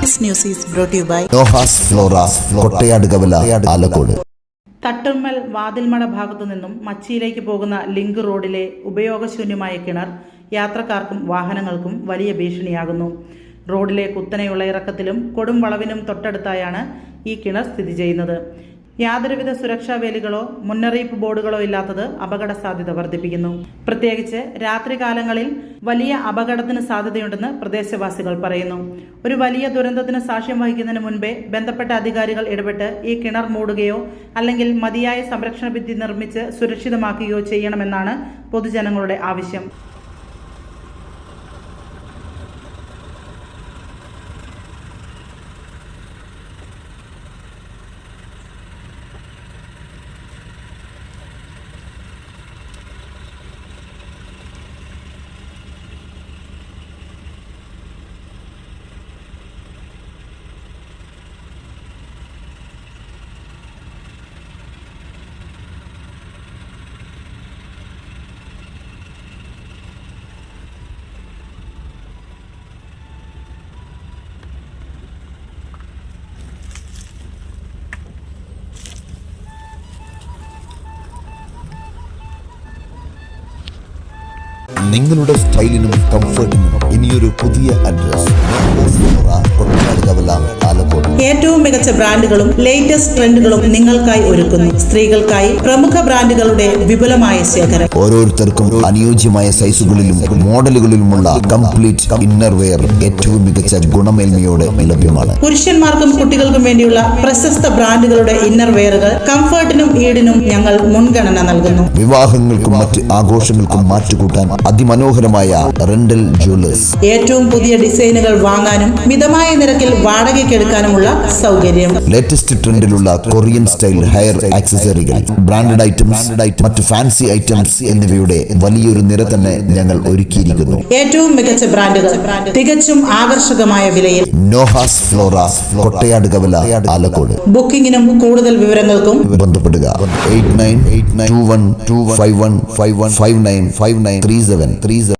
This news is brought to you by Noah's Flora Kottayadukavala Alakode. Thattummal Vathilmada ഭാഗത്തു നിന്നും മച്ചിയിലേക്ക് പോകുന്ന ലിങ്ക് റോഡിലെ ഉപയോഗശൂന്യമായ കിണർ യാത്രക്കാർക്കും വാഹനങ്ങൾക്കും വലിയ ഭീഷണിയാകുന്നു. റോഡിലെ കുത്തനെയുള്ള ഇറക്കത്തിലും കൊടും വളവിനും തൊട്ടടുത്തായാണ് ഈ കിണർ സ്ഥിതി ചെയ്യുന്നത്. യാതൊരുവിധ സുരക്ഷാ വേലികളോ മുന്നറിയിപ്പ് ബോർഡുകളോ ഇല്ലാത്തത് അപകട സാധ്യത വർദ്ധിപ്പിക്കുന്നു. പ്രത്യേകിച്ച് രാത്രികാലങ്ങളിൽ വലിയ അപകടത്തിന് സാധ്യതയുണ്ടെന്ന് പ്രദേശവാസികൾ പറയുന്നു. ഒരു വലിയ ദുരന്തത്തിന് സാക്ഷ്യം വഹിക്കുന്നതിന് മുൻപേ ബന്ധപ്പെട്ട അധികാരികൾ ഇടപെട്ട് ഈ കിണർ മൂടുകയോ അല്ലെങ്കിൽ മതിയായ സംരക്ഷണ ഭിത്തി നിർമ്മിച്ച് സുരക്ഷിതമാക്കുകയോ ചെയ്യണമെന്നാണ് പൊതുജനങ്ങളുടെ ആവശ്യം. നിങ്ങളുടെ സ്റ്റൈലിനും കംഫർട്ടിനും ഇനിയൊരു പുതിയ അഡ്രസ് ആലക്കോട്. ഏറ്റവും മികച്ച ബ്രാൻഡുകളും ലേറ്റസ്റ്റ് ട്രെൻഡുകളും നിങ്ങൾക്കായി ഒരുക്കുന്നു. സ്ത്രീകൾക്കായി പ്രമുഖ ബ്രാൻഡുകളുടെ വിപുലമായ ശേഖരം. ഓരോരുത്തർക്കും അനുയോജ്യമായ സൈസുകളിലും മോഡലുകളിലുമുള്ള കംപ്ലീറ്റ് ഇന്നർ വെയർ ഏറ്റവും മികച്ച ഗുണമേന്മയോടെ ലഭ്യമാണ്. പുരുഷന്മാർക്കും കുട്ടികൾക്കും വേണ്ടിയുള്ള പ്രശസ്ത ബ്രാൻഡുകളുടെ ഇന്നർ വെയറുകൾ കംഫർട്ടിനും ഈടിനും ഞങ്ങൾ മുൻഗണന നൽകുന്നു. വിവാഹങ്ങൾക്കും മറ്റ് ആഘോഷങ്ങൾക്കും മാറ്റുകൂട്ടാൻ അതിമനോഹരമായ റെന്റൽ ജ്വല്ലേഴ്സ്. ഏറ്റവും പുതിയ ഡിസൈനുകൾ വാങ്ങാനും മിതമായ നിരക്കിൽ വാടകയ്ക്കെടുക്കാനുമുള്ള സൗകര്യം. ലേറ്റസ്റ്റ് ട്രെൻഡിലുള്ള കൊറിയൻ സ്റ്റൈൽ ഹെയർ ആക്സസറികൾ, ബ്രാൻഡഡ് ഐറ്റംസ്, മറ്റ് ഫാൻസി ഐറ്റംസ് എന്നിവയുടെ വലിയൊരു നിര തന്നെ ഞങ്ങൾ ഒരുക്കിയിരിക്കുന്നു. ഏറ്റവും മികച്ച ബ്രാൻഡുകൾ തികച്ചും ആകർഷകമായ വിലയിൽ. Noah's Flora Kottayadukavala Alakode. ബുക്കിംഗിനും കൂടുതൽ വിവരങ്ങൾക്കും ബന്ധപ്പെടുക 898921215159593737.